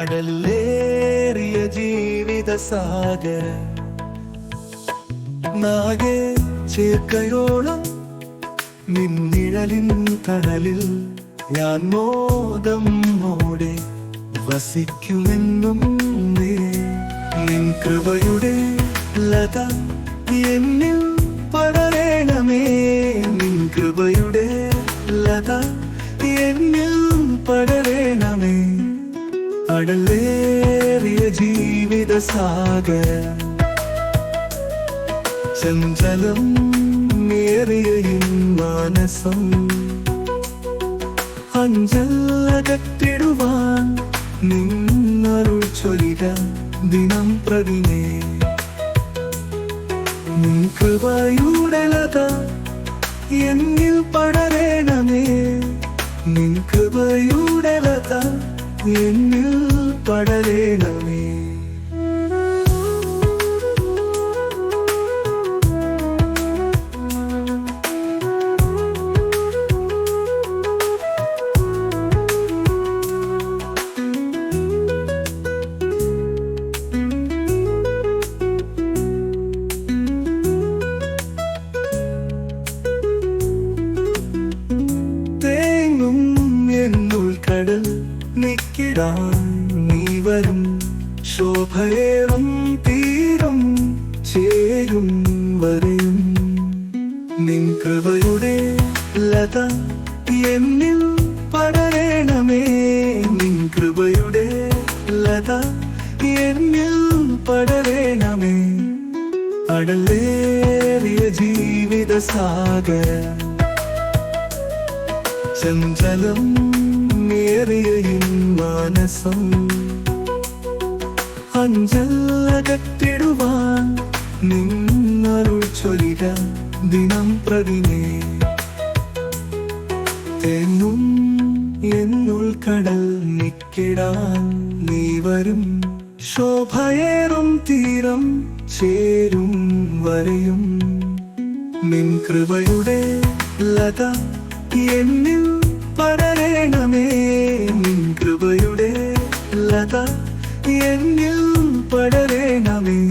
അടലേറിയ ജീവിത സാഗര നാഗെ ചേർക്കയോളം നിന്നിഴലിൻ തണലിൽ ഞാൻ മോദം മോടെ വസിക്കുമെന്നും നീ. നിൻ കൃപയുടെ ലത എന്നിൽ പടരണമേ, നിൻ കൃപയുടെ ലത എന്നിൽ പടരണമേ. അടലേറിയ ജീവിത സാഗര ചഞ്ചലം ഏറിയ മാനസം അഞ്ചലകത്തിടുവാൻ നിന്നരുൾ ചൊല്ലിട ദിനം പ്രതിനേ. നിൻ കൃപയുടെ ലത എന്നിൽ പടരണമേ, നിൻ കൃപയുടെ ലത എന്നിൽ പടരണമേ. കടൽ നിക്കിടാൻ നീ വരും, ശോഭയേറും തീരം ചേരും വരെയും. നിൻ കൃപയുടെ ലത എന്നിൽ പടരണമേ, നിൻ കൃപയുടെ ലത എന്നിൽ പടരണമേ. അടലേറിയ ജീവിത സാഗര ചഞ്ചലം ഏറിയ മാനസം അഞ്ചലകത്തിടുവാൻ നിന്നരുൾ ചൊല്ലിട ദിനം പ്രതിനേ. എന്നും എന്നുൾ കടൽ നിക്കിടാൻ നീ വരും, ശോഭയേറും തീരം ചേരും വരെയും. നിൻ കൃപയുടെ ലത എന്നിൽ പടരണമേ, നിൻ കൃപയുടെ ലത എന്നിൽ പടരണമേ.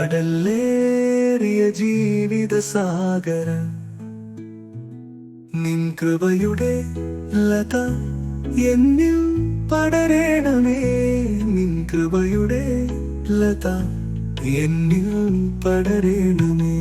അടലേറിയ ജീവിത സാഗര നിൻ കൃപയുടെ ലത എന്നിൽ പടരണമേ, നിൻ കൃപയുടെ ലത എന്നിൽ പടരണമേ.